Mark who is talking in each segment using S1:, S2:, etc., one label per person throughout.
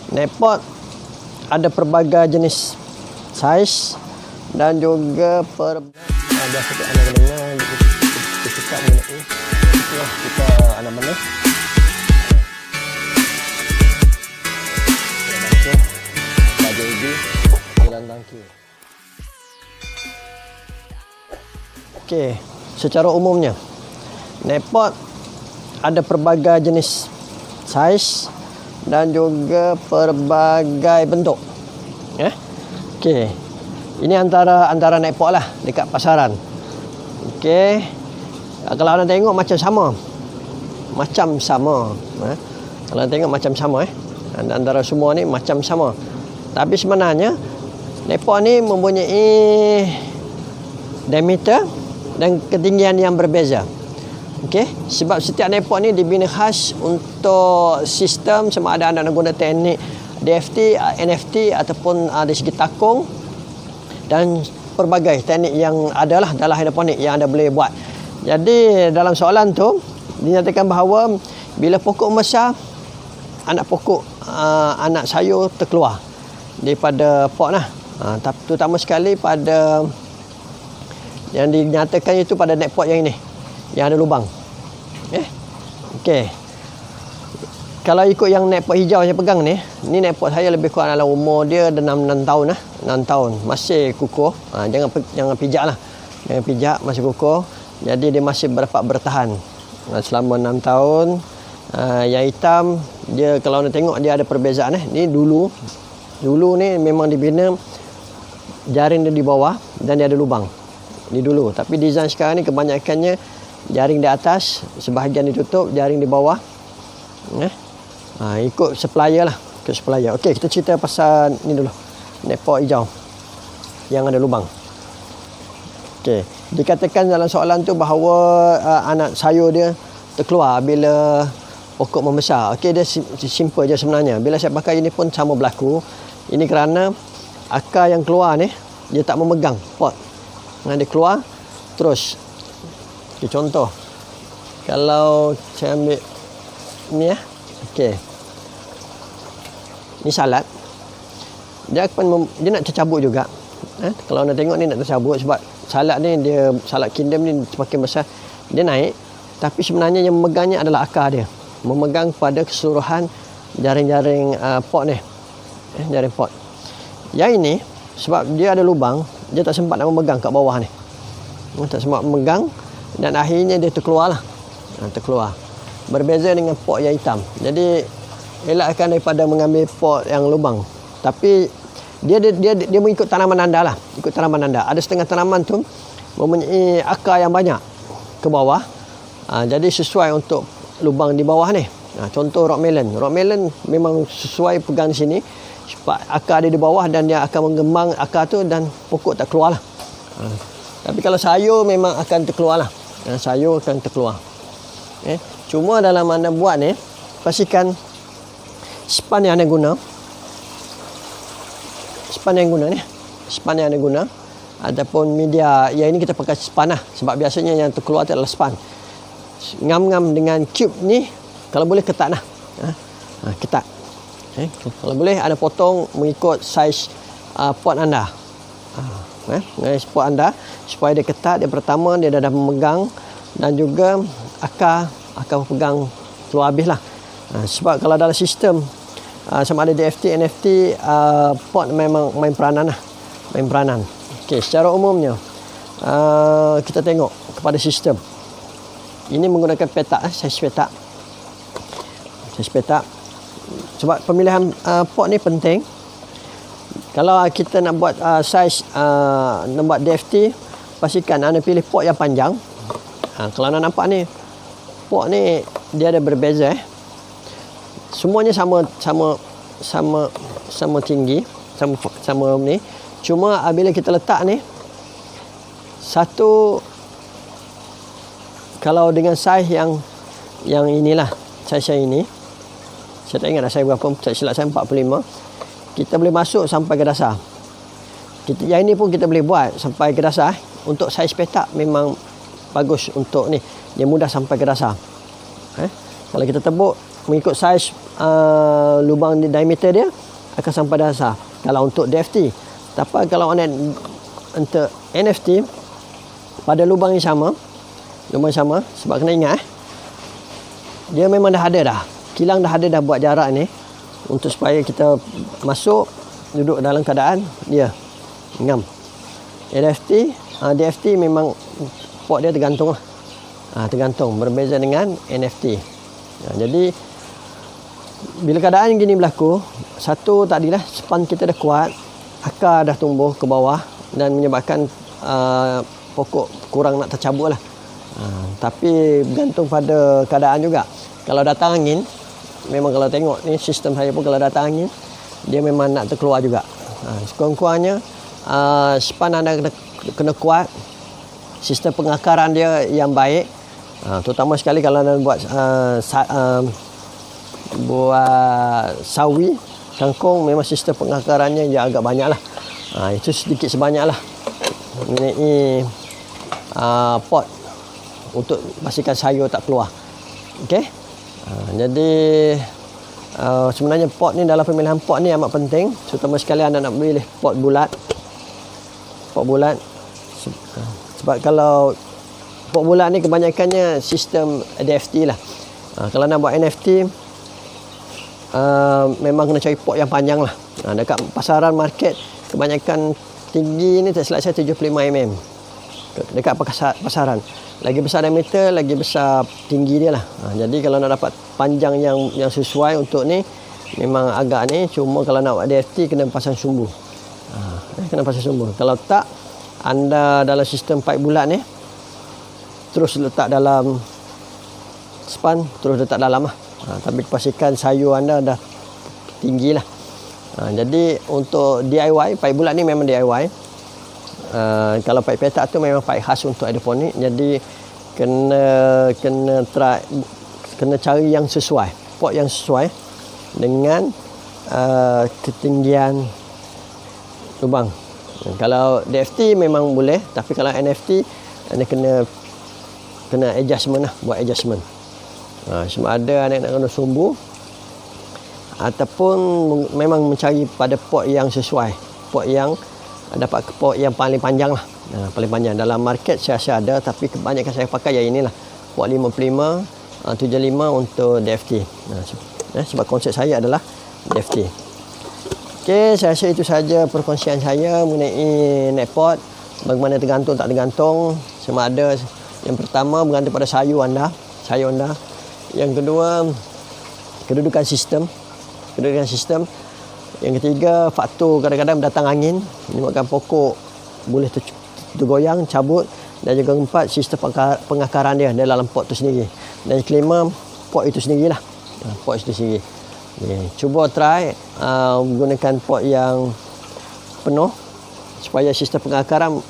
S1: Nepot ada pelbagai jenis saiz dan juga biasa anda dengar kita suka mengenai itulah kita anda mana baju ini jalan tangki. Okey, secara umumnya Nepot ada pelbagai jenis saiz dan juga pelbagai bentuk. Okey. Ini antara Nepot lah dekat pasaran. Okey. Kalau anda tengok macam sama. Kalau anda tengok macam sama antara semua ni macam sama. Tapi sebenarnya Nepot ni mempunyai diameter dan ketinggian yang berbeza. Okey, sebab setiap Nepot ni dibina khas untuk sistem sama ada anda nak guna teknik DFT, NFT ataupun dari segi takung dan pelbagai teknik yang adalah dalam hidroponik yang anda boleh buat. Jadi dalam soalan tu dinyatakan bahawa bila pokok membesar, anak sayur terkeluar daripada pot lah. Terutama sekali pada yang dinyatakan itu pada Nepot yang ini yang ada lubang. Okey. Kalau ikut yang Nepot hijau saya pegang ni Nepot saya lebih kurang dalam umur dia 6 tahun lah. 6 tahun. Masih kukuh. Jangan pijak lah. Jangan pijak, masih kukuh. Jadi dia masih dapat bertahan selama 6 tahun. Yang hitam dia kalau anda tengok dia ada perbezaan Ni dulu ni memang dibina jaring dia di bawah dan dia ada lubang. Ni dulu. Tapi design sekarang ni kebanyakannya jaring di atas, sebahagian ditutup, jaring di bawah. Ikut supplier lah. Okey, kita cerita pasal ni dulu. Nepot hijau yang ada lubang. Okey, dikatakan dalam soalan tu bahawa anak sayur dia terkeluar bila pokok membesar. Okey, dia simple je sebenarnya. Bila saya pakai ini pun sama berlaku. Ini kerana akar yang keluar ni dia tak memegang pot. Dia keluar terus. Okay, contoh kalau saya ambil ni okey, ni salad dia nak tercabut juga. Kalau anda tengok ni nak tercabut sebab salad ni dia salad kingdom ni semakin besar dia naik, tapi sebenarnya yang memegangnya adalah akar dia, memegang pada keseluruhan jaring-jaring pot ni, jaring pot. Yang ini sebab dia ada lubang, dia tak sempat nak memegang kat bawah ni, tak sempat memegang dan akhirnya dia terkeluar lah. Terkeluar. Berbeza dengan pot yang hitam. Jadi elakkan daripada mengambil pot yang lubang. Tapi dia mengikut tanaman anda lah. Ikut tanaman anda. Ada setengah tanaman tu mempunyai akar yang banyak ke bawah. Jadi sesuai untuk lubang di bawah ni. Contoh rock melon. Rock melon memang sesuai pegang di sini. Sebab akar dia di bawah dan dia akan mengembang akar tu dan pokok tak keluar lah. Tapi kalau sayur memang akan terkeluar lah. Sayur akan terkeluar. Cuma dalam anda buat ni, pastikan span yang anda guna, span yang anda guna ataupun media, yang ini kita pakai span lah. Sebab biasanya yang terkeluar tu adalah span. Ngam-ngam dengan cube ni, kalau boleh ketat lah. Ketat. Kalau boleh anda potong mengikut saiz pot anda. Pot anda supaya dia ketat. Dia pertama dia dah memegang dan juga akar pegang keluar habis lah. Sebab kalau dalam sistem sama ada DFT, NFT, pot memang main peranan lah. Okey, secara umumnya kita tengok kepada sistem. Ini menggunakan petak, saiz petak. Sebab pemilihan pot ni penting. Kalau kita nak buat saiz, nak buat DFT, pastikan anda pilih pot yang panjang. Kalau anda nampak ni, pot ni dia ada berbeza. Semuanya sama tinggi, sama ni. Cuma bila kita letak ni, satu kalau dengan saiz yang inilah, saiz yang ini. Saya tak ingat dah saya berapa, silap saya 45. Kita boleh masuk sampai ke dasar. Yang ini pun kita boleh buat sampai ke dasar. Untuk saiz petak memang bagus untuk ni. Dia mudah sampai ke dasar. Kalau kita tebuk mengikut saiz lubang diameter dia akan sampai dasar kalau untuk DFT. Tapi kalau untuk NFT pada lubang yang sama, sebab kena ingat dia memang dah ada dah, kilang dah ada dah buat jarak ni untuk supaya kita masuk duduk dalam keadaan dia ngam. DFT memang pot dia tergantung lah. Tergantung, berbeza dengan NFT. Jadi bila keadaan yang gini berlaku, satu tadilah span kita dah kuat, akar dah tumbuh ke bawah dan menyebabkan pokok kurang nak tercabut lah. Tapi bergantung pada keadaan juga. Kalau datang angin, memang kalau tengok ni sistem saya pun kalau datang angin, dia memang nak terkeluar juga. Sekurang-kurangnya span anda kena kuat, sistem pengakaran dia yang baik, terutama sekali kalau anda buat sawi, kangkung, memang sistem pengakarannya yang agak banyak lah. Itu sedikit sebanyak lah mengenai pot untuk pastikan sayur tak keluar. Okey. Jadi sebenarnya pot ni, dalam pemilihan pot ni amat penting, terutama sekali anda nak pilih pot bulat. Sebab kalau pot bulat ni kebanyakannya sistem DFT lah. Kalau nak buat NFT, memang kena cari pot yang panjang lah. Dekat pasaran market kebanyakan tinggi ni tak silap saya 75 mm dekat pasaran. Lagi besar diameter, lagi besar tinggi dia lah. Jadi kalau nak dapat panjang yang sesuai untuk ni, memang agak ni. Cuma kalau nak buat DFT kena pasang sumbu. Kena pasang sumbu. Kalau tak, anda dalam sistem pipe bulat ni terus letak dalam span, terus letak dalam lah. Tapi pastikan sayur anda dah tinggi lah. Jadi untuk DIY, pipe bulat ni memang DIY. Kalau pipe petak tu memang pipe khas untuk hidroponik. Jadi kena cari yang sesuai, pot yang sesuai dengan ketinggian lubang. Kalau DFT memang boleh, tapi kalau NFT anda kena adjustment lah, buat adjustment. Cuma ada anda nak kena sumbu ataupun memang mencari pada pot yang sesuai, pot yang dapat pot yang paling panjang lah. Paling panjang dalam market saya rasa ada, tapi kebanyakan saya pakai yang inilah, pot 55 75 untuk DFT. Sebab konsep saya adalah DFT. Okey, saya rasa itu saja perkongsian saya mengenai netpot, bagaimana tergantung tak tergantung. Sama ada yang pertama bergantung pada sayur anda. Yang kedua, kedudukan sistem. Yang ketiga, faktor kadang-kadang datang angin menyebabkan pokok boleh tergoyang, cabut. Dan juga keempat, sistem pengakaran dia dalam pot tu sendiri. Dan yang kelima, pot itu sendirilah. Pot itu sendiri. Cuba try menggunakan pot yang penuh supaya sistem pengakaran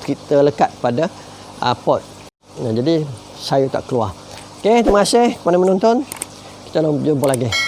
S1: kita lekat pada pot. Jadi sayur tak keluar. Okey, terima kasih kepada menonton. Kita jumpa lagi.